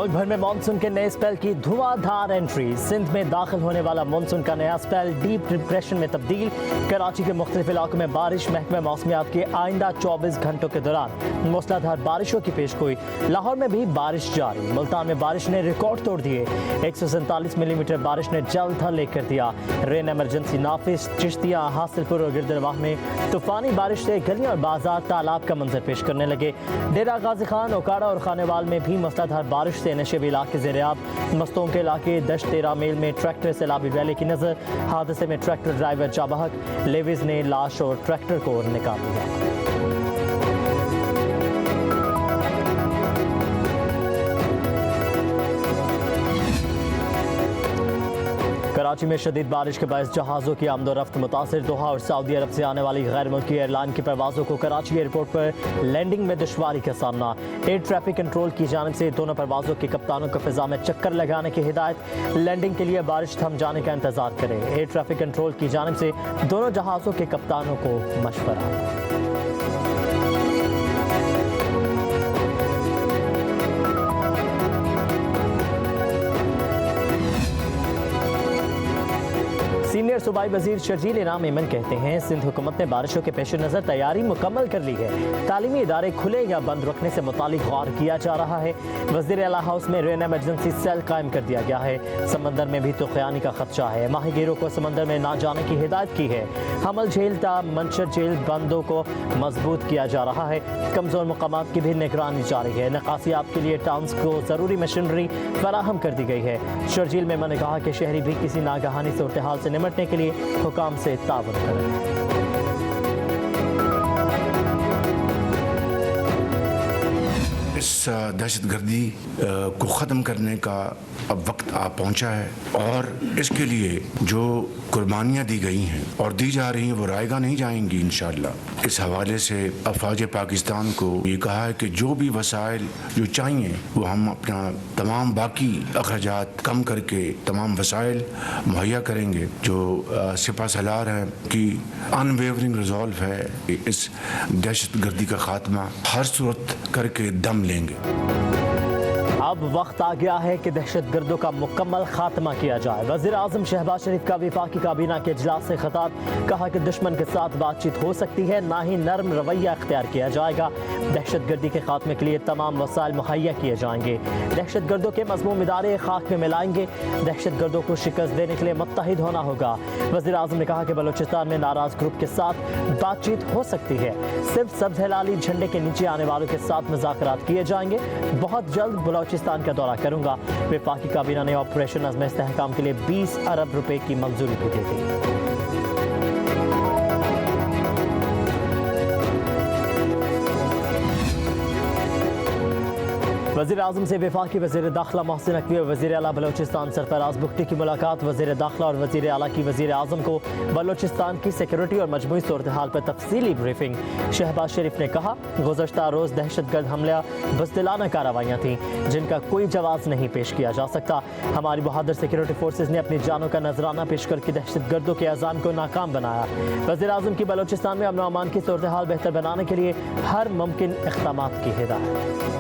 मुल्क भर में मानसून के नए स्पेल की धुआंधार एंट्री। सिंध में दाखिल होने वाला मानसून का नया स्पेल डीप डिप्रेशन में तब्दील। कराची के मुख्तलिफ इलाकों में बारिश। महकमे मौसमियात के आइंदा 24 घंटों के दौरान मूसलाधार बारिशों की पेशगोई। लाहौर में भी बारिश जारी। मुल्तान में बारिश ने रिकॉर्ड तोड़ दिए। 147 मिलीमीटर बारिश ने जल थल लेकर दिया। रेन एमरजेंसी नाफिस। चिश्तिया, हासिलपुर और गिरदनवाह में तूफानी बारिश से गलियां और बाजार तालाब का मंजर पेश करने लगे। डेरा गाजी खान, ओकाड़ा और खानेवाल में भी मूसलाधार बारिश से नशेबी इलाके ज़ेर-ए-आब। मस्तों के इलाके दश्त 13 मील में ट्रैक्टर से लाबी वैली की नज़र। हादसे में ट्रैक्टर ड्राइवर जाबहक। लेविज ने लाश और ट्रैक्टर को निकाल लिया। कराची में शदीद बारिश के बायस जहाज़ों की आमदोरफ्त मुतासिर। दोहा और सऊदी अरब से आने वाली गैर मुल्की एयरलाइन की परवाज़ों को कराची एयरपोर्ट पर लैंडिंग में दुश्वारी का सामना। एयर ट्रैफिक कंट्रोल की जानिब से दोनों परवाज़ों के कप्तानों को फ़िज़ा में चक्कर लगाने की हिदायत। लैंडिंग के लिए बारिश थम जाने का इंतज़ार करें। एयर ट्रैफिक कंट्रोल की जानिब से दोनों जहाज़ों के कप्तानों को मशवरा। सीनियर सूबाई वजीर शर्जील इनाम ऐमन कहते हैं, सिंध हुकूमत ने बारिशों के पेश नज़र तैयारी मुकम्मल कर ली है। तालीमी इदारे खुले या बंद रखने से मुतालिक गौर किया जा रहा है। वज़ीर आला हाउस में रेन एमरजेंसी सेल कायम कर दिया गया है। समंदर में भी तुग़यानी का खदशा है। माहीगीरों को समंदर में ना जाने की हिदायत की है। हमल झील ता मंशर झील बंदों को मजबूत किया जा रहा है। कमज़ोर मकामात की भी निगरानी जारी है। नकासियाब के लिए टाउन्स को ज़रूरी मशीनरी फराहम कर दी गई है। शर्जील मेमन ने कहा कि शहरी भी किसी नागहानी सूरत हाल से निपटने के लिए हुकाम से ताउन करें। इस दहशतगर्दी को ख़त्म करने का अब वक्त आ पहुंचा है और इसके लिए जो कुर्बानियाँ दी गई हैं और दी जा रही हैं वो रायगा नहीं जाएंगी इंशाअल्लाह। इस हवाले से अफवाज पाकिस्तान को ये कहा है कि जो भी वसाइल जो चाहिए वो हम अपना तमाम बाकी अखराजात कम करके तमाम वसाइल मुहैया करेंगे। जो सिपा सलार हैं कि अनवेवरिंग रिजॉल्व है इस दहशतगर्दी का खात्मा हर सूरत करके दम लेंगे। अब वक्त आ गया है कि दहशतगर्दों का मुकम्मल खात्मा किया जाए। वज़ीर आज़म शहबाज शरीफ का वफाकी काबीना के इजलास से खिताब। कहा कि दुश्मन के साथ बातचीत हो सकती है, ना ही नरम रवैया अख्तियार किया जाएगा। दहशतगर्दी के खात्मे के लिए तमाम वसाइल मुहैया किए जाएंगे। दहशतगर्दों के मज़मूम इदारे खाक में मिलाएंगे। दहशतगर्दों को शिकस्त देने के लिए मुत्तहिद होना होगा। वज़ीर आज़म ने कहा कि बलूचिस्तान में नाराज़ ग्रुप के साथ बातचीत हो सकती है। सिर्फ सब्ज़ हिलाली झंडे के नीचे आने वालों के साथ मुज़ाकरात किए जाएंगे। बहुत जल्द बलूचिस्तान का दौरा करूंगा। वफाकी काबीना ने ऑपरेशन अज़्म इस्तेहकाम के लिए 20 अरब रुपए की मंजूरी भी दे दी। वज़ीर आज़म से वफाकी वज़ीर दाखिला मोहसिन नकवी और वज़ीर आला बलूचिस्तान सरफराज बुगटी की मुलाकात। वज़ीर दाखिला और वज़ीर आला की वज़ीर आज़म को बलूचिस्तान की सिक्योरिटी और मजमूई सूरत हाल पर तफसीली ब्रीफिंग। शहबाज शरीफ ने कहा, गुज़श्ता रोज़ दहशतगर्द हमला बुज़दिलाना कार्रवाइयाँ थीं जिनका कोई जवाब नहीं पेश किया जा सकता। हमारी बहादुर सिक्योरिटी फोर्सेज ने अपनी जानों का नजराना पेश करके दहशतगर्दों के अज़ाम को नाकाम बनाया। वज़ीर आज़म की बलूचिस्तान में अमन व अमान की सूरत हाल बेहतर बनाने के लिए हर मुमकिन इक़दामात की हिदायत।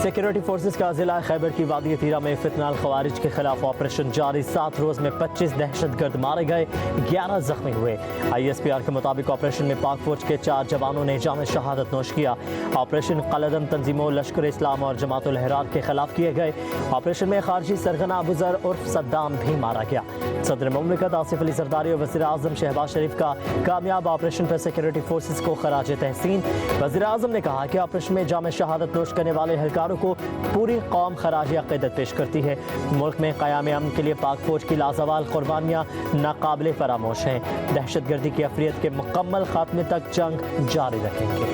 सिक्योरिटी फोर्सेस का जिला खैबर की वादी तीरा में फितनाल खवारिज के खिलाफ ऑपरेशन जारी। 7 रोज में 25 दहशतगर्द मारे गए, 11 जख्मी हुए। ISPR के मुताबिक ऑपरेशन में पाक फौज के 4 जवानों ने जाम शहादत नोश किया। ऑपरेशन कलदम तंजीमों लश्कर इस्लाम और जमातुल अहरार के खिलाफ किए गए। ऑपरेशन में खारजी सरगना अबूजर उर्फ सद्दाम भी मारा गया। सदर मुमलिकत आसिफ अली जरदारी और वज़ीर आज़म शहबाज शरीफ का कामयाब ऑपरेशन पर सिक्योरिटी फोर्सेस को खराज तहसीन। वज़ीर आज़म ने कहा कि ऑपरेशन में जाम शहादत नोश करने वाले एहलकारों को पूरी कौम खराज अक़ीदत पेश करती है। मुल्क में क़याम अमन के लिए पाक फौज की लाजवाल कुर्बानियाँ नाकाबिले फरामोश हैं। दहशतगर्दी की अफरियत के मुकम्मल खात्मे तक जंग जारी रखेंगे।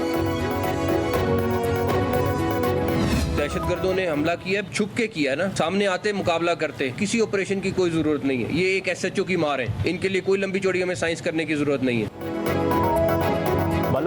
दहशतगर्दों ने हमला किया, छुप के किया ना, सामने आते मुकाबला करते। किसी ऑपरेशन की कोई जरूरत नहीं है। ये एक SHO की मार है। इनके लिए कोई लंबी चौड़ी हमें साइंस करने की जरूरत नहीं है।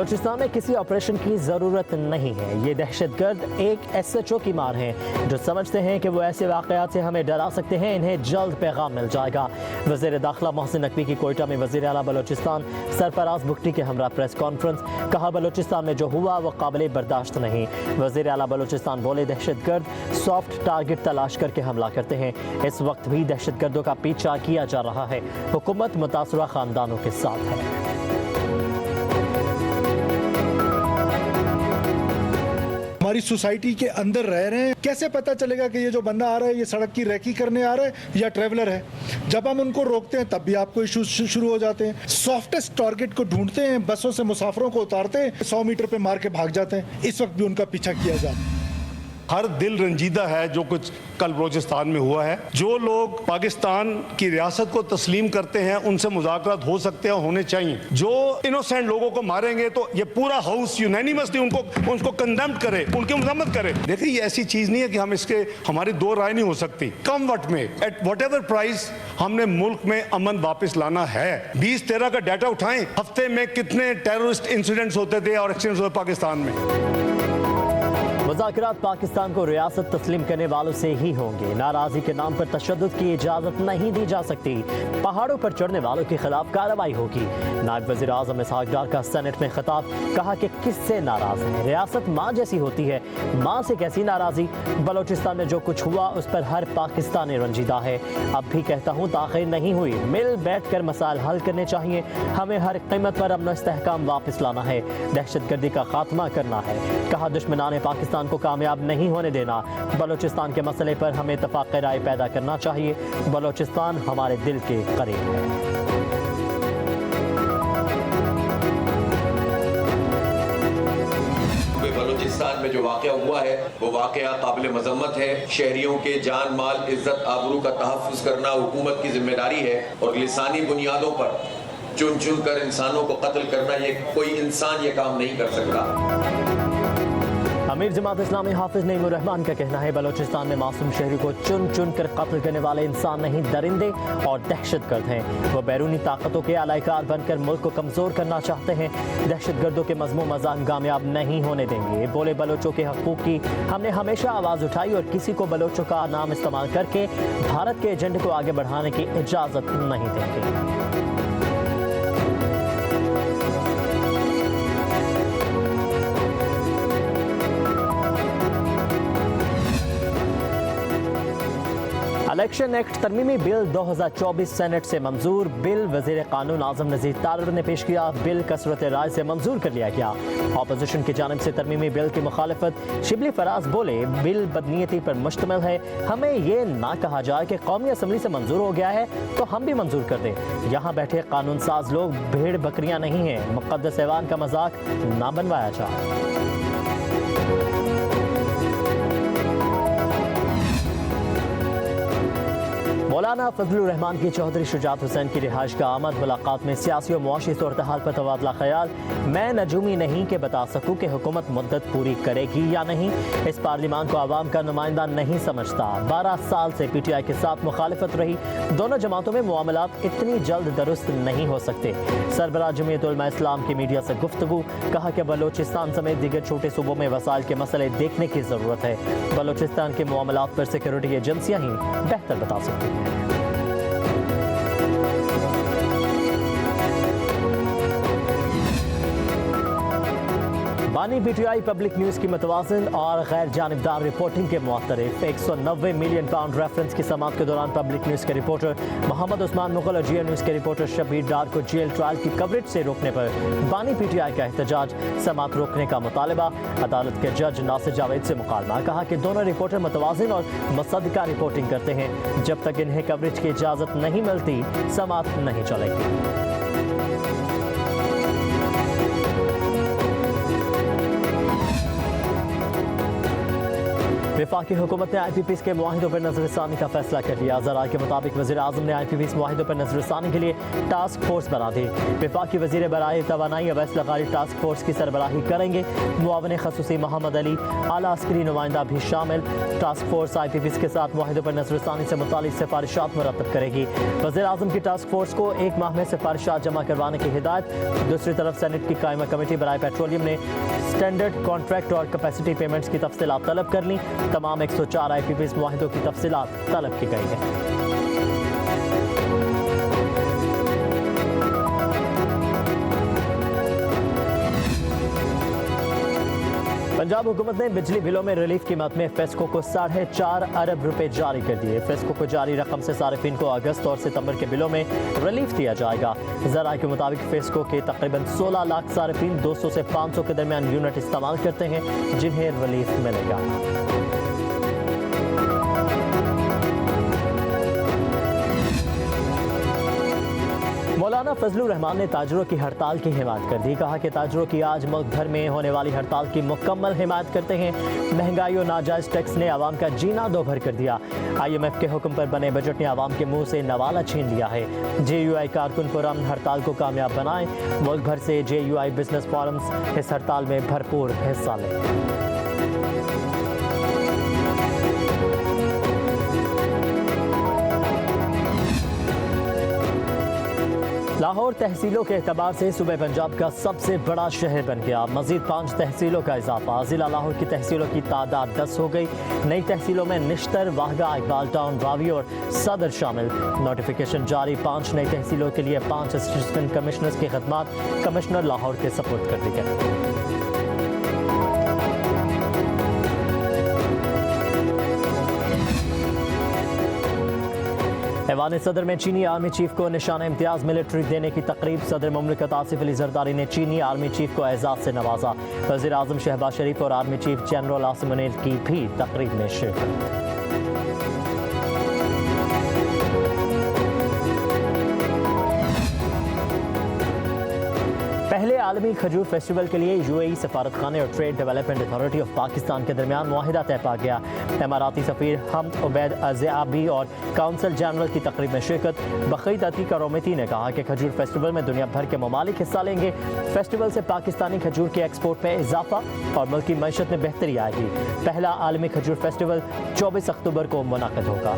बलूचिस्तान में किसी ऑपरेशन की ज़रूरत नहीं है। ये दहशतगर्द एक SHO की मार हैं जो समझते हैं कि वो ऐसे वाक़यात से हमें डरा सकते हैं। इन्हें जल्द पैगाम मिल जाएगा। वज़ीर दाखिला मोहसिन नकवी की कोयटा में वज़ीर आला बलूचिस्तान सरफराज बुगटी के हमरा प्रेस कॉन्फ्रेंस। कहा बलूचिस्तान में जो हुआ वो काबिल बर्दाश्त नहीं। वज़ीर आला बलूचिस्तान बोले दहशतगर्द सॉफ्ट टारगेट तलाश करके हमला करते हैं। इस वक्त भी दहशतगर्दों का पीछा किया जा रहा है। हुकूमत मुतासरा ख़ानदानों के साथ है। हमारी सोसाइटी के अंदर रह रहे हैं, कैसे पता चलेगा कि ये जो बंदा आ रहा है ये सड़क की रेकी करने आ रहा है या ट्रैवलर है? जब हम उनको रोकते हैं तब भी आपको इश्यूज शुरू हो जाते हैं। सॉफ्टेस्ट टारगेट को ढूंढते हैं, बसों से मुसाफिरों को उतारते हैं, 100 मीटर पे मार के भाग जाते हैं। इस वक्त भी उनका पीछा किया जाता है। हर दिल रंजीदा है जो कुछ कल बलूचिस्तान में हुआ है। जो लोग पाकिस्तान की रियासत को तस्लीम करते हैं उनसे मुज़ाकरात हो सकते हैं, होने चाहिए। जो इनोसेंट लोगों को मारेंगे तो ये पूरा हाउस यूनैनिमसली उनको कंडेम्ड करे, उनकी मजम्मत करे। देखिए ये ऐसी चीज नहीं है कि हम इसके हमारी दो राय नहीं हो सकती। कम वक्त में एट वट एवर प्राइस हमने मुल्क में अमन वापस लाना है। 2013 का डाटा उठाएं, हफ्ते में कितने टेररिस्ट इंसिडेंट्स होते थे और एक्सीडेंट्स होते पाकिस्तान में। मुज़ाकरात पाकिस्तान को रियासत तस्लीम करने वालों से ही होंगे। नाराज़गी के नाम पर तशद्दुद की इजाज़त नहीं दी जा सकती। पहाड़ों पर चढ़ने वालों के खिलाफ कार्रवाई होगी। नायब वज़ीर आज़म इसहाक डार का सेनेट में खिताब। कहा कि किससे नाराज़ है? रियासत माँ जैसी होती है, माँ से कैसी नाराज़ी? बलूचिस्तान में जो कुछ हुआ उस पर हर पाकिस्तानी रंजीदा है। अब भी कहता हूँ ताख़ीर नहीं हुई। मिल बैठ कर मसाइल हल करने चाहिए। हमें हर कीमत पर अमन इस्तेहकाम वापस लाना है, दहशतगर्दी का खात्मा करना है। कहा दुश्मनाने पाकिस्तान को कामयाब नहीं होने देना। बलूचिस्तान के मसले पर हमें इत्तफाक़ राय पैदा करना चाहिए। बलूचिस्तान हमारे दिल के करीब है। बलूचिस्तान में जो वाक़या हुआ है वो वाक़या काबिल मज़म्मत है। शहरियों के जान माल इज्जत आबरू का तहफ़्फ़ुज़ करना हुकूमत की जिम्मेदारी है और लिसानी बुनियादों पर चुन चुन कर इंसानों को कत्ल करना, ये कोई इंसान ये काम नहीं कर सकता। अमीर जमात इस्लामी हाफिज नईमुर रहमान का कहना है बलूचिस्तान में मासूम शहरी को चुन चुन कर कत्ल करने वाले इंसान नहीं, दरिंदे और दहशतगर्द हैं। वो बैरूनी ताकतों के अलाइकार बनकर मुल्क को कमज़ोर करना चाहते हैं। दहशतगर्दों के मज़मूम मज़ाक कामयाब नहीं होने देंगे। बोले बलोचों के हकूक़ की हमने हमेशा आवाज़ उठाई और किसी को बलोचों का नाम इस्तेमाल करके भारत के एजेंडे को आगे बढ़ाने की इजाज़त नहीं देंगे। इलेक्शन एक्ट तरमीमी बिल 2024 सेनेट से मंजूर। बिल वज़ीर कानून आज़म नज़ीर तारड़ ने पेश किया। बिल कसरत राय से मंजूर कर लिया गया। अपोजिशन की जानिब से तरमीमी बिल की मुखालफत शिबली फराज बोले बिल बदनीयती पर मुश्तमिल है। हमें ये ना कहा जाए कि कौमी असम्बली से मंजूर हो गया है तो हम भी मंजूर कर दें। यहाँ बैठे कानून साज लोग भेड़ बकरियाँ नहीं हैं। मुक़द्दस ऐवान का मजाक ना बनवाया जाए। मौलाना फजलुर रहमान की चौधरी शुजात हुसैन की रिहाइश का आमद। मुलाकात में सियासी और मुआशी सूरत हाल पर तबादला ख्याल। मैं नजूमी नहीं कि बता सकूं कि हुकूमत मुद्दत पूरी करेगी या नहीं। इस पार्लिमान को आवाम का नुमाइंदा नहीं समझता। 12 साल से PTI के साथ मुखालिफत रही। दोनों जमातों में मुआमलात इतनी जल्द दुरुस्त नहीं हो सकते। सरबराह जमीयत उलमा इस्लाम की मीडिया से गुफ्तगू। कहा कि बलूचिस्तान समेत दीगर छोटे सूबों में वसाइल के मसले देखने की ज़रूरत है। बलूचिस्तान के मुआमलात पर सिक्योरिटी एजेंसियाँ ही बेहतर बता सकती हैं। बानी PTI पब्लिक न्यूज़ की मतवाज़न और गैर जानिबदार रिपोर्टिंग के मुअत्तरिफ। 190 मिलियन पाउंड रेफरेंस की समात के दौरान पब्लिक न्यूज़ के रिपोर्टर मोहम्मद उस्मान मुगल और GN न्यूज़ के रिपोर्टर शबीर डार को जेल ट्रायल की कवरेज से रोकने पर बानी PTI का एहतजाज। समात रोकने का मुतालबा। अदालत के जज नासिर जावेद से मुकालमा। कहा कि दोनों रिपोर्टर मतवाज़न और मुसद्दिका रिपोर्टिंग करते हैं। जब तक इन्हें कवरेज की इजाज़त नहीं मिलती समात नहीं चलेगी। वफाकी हुकूमत ने IPPs के मुआहिदों पर नजरसानी का फैसला कर लिया। ज़राए के मुताबिक वज़ीर आज़म ने IPPs मुआहिदों पर नजरसानी के लिए टास्क फोर्स बना दी। वफाकी वज़ीर बराए तवानाई अवैस लगारी टास्क फोर्स की सरबराही करेंगे। मुआवन खसूसी मोहम्मद अली आला अस्करी नुमाइंदा भी शामिल। टास्क फोर्स IPPs के साथ मुआहिदों पर नजरसानी से मुतालिक सिफारिशात मुरतब करेगी। वज़ीर आज़म की टास्क फोर्स को 1 माह में सिफारिशात जमा करवाने की हिदायत। दूसरी तरफ सेनेट की कायमा कमेटी बराए पेट्रोलियम ने स्टैंडर्ड कॉन्ट्रैक्ट और कैपेसिटी पेमेंट्स की तफसीलात तलब कर ली। तमाम 104 IPPs मुआहिदों की तफसीलात तलब की गई है। पंजाब हुकूमत ने बिजली बिलों में रिलीफ कीमत में फेस्को को 4.5 अरब रुपए जारी कर दिए। फेस्को को जारी रकम से सारिफिन को अगस्त और सितंबर के बिलों में रिलीफ दिया जाएगा। ज़राए के मुताबिक फेस्को के तकरीबन 16 लाख सारिफिन 200 से 500 के दरमियान यूनिट इस्तेमाल करते हैं, जिन्हें रिलीफ मिलेगा। मौलाना फजलुर रहमान ने ताजरों की हड़ताल की हिमायत कर दी। कहा कि ताजरों की आज मुल्क भर में होने वाली हड़ताल की मुकम्मल हिमायत करते हैं। महंगाई और नाजायज़ टैक्स ने आवाम का जीना दोभर कर दिया। IMF के हुक्म पर बने बजट ने आवाम के मुंह से नवाला छीन लिया है। JUI कारकुन पुरअमन हड़ताल को कामयाब बनाएं। मुल्क भर से JUI बिजनेस फोरम्स इस हड़ताल में भरपूर हिस्सा लें। लाहौर तहसीलों के एतबार से सूबे पंजाब का सबसे बड़ा शहर बन गया। मजीद 5 तहसीलों का इजाफा। जिला लाहौर की तहसीलों की तादाद 10 हो गई। नई तहसीलों में निश्तर, वाहगा, इकबाल टाउन, रावी और सदर शामिल। नोटिफिकेशन जारी। 5 नई तहसीलों के लिए 5 असिस्टेंट कमिश्नर्स की खदमात कमिश्नर लाहौर के सपुर्द कर दी गई। ऐवान सदर में चीनी आर्मी चीफ को निशान इम्तियाज मिलिट्री देने की तकरीब। सदर मुमलिकत आसिफ अली जरदारी ने चीनी आर्मी चीफ को एजाज से नवाजा। वज़ीर आज़म शहबाज शरीफ और army chief general Asim Munir की भी तकरीब में शिरकत। पहले आलमी खजूर फेस्टिवल के लिए UAE सफारत खाने और trade development authority of Pakistan के दरमियान मुआहिदा तय पा गया। इमाराती सफ़ीर हमद उबैद अज़आबी और काउंसिल जनरल की तकरीब में शिरकत। बखीत अतीक रोमेती ने कहा कि खजूर फेस्टिवल में दुनिया भर के ममालिक हिस्सा लेंगे। फेस्टिवल से पाकिस्तानी खजूर के एक्सपोर्ट में इजाफा और मुल्क की मईशत में बेहतरी आएगी। पहला आलमी खजूर फेस्टिवल 24 अक्टूबर को मुनाकिद होगा।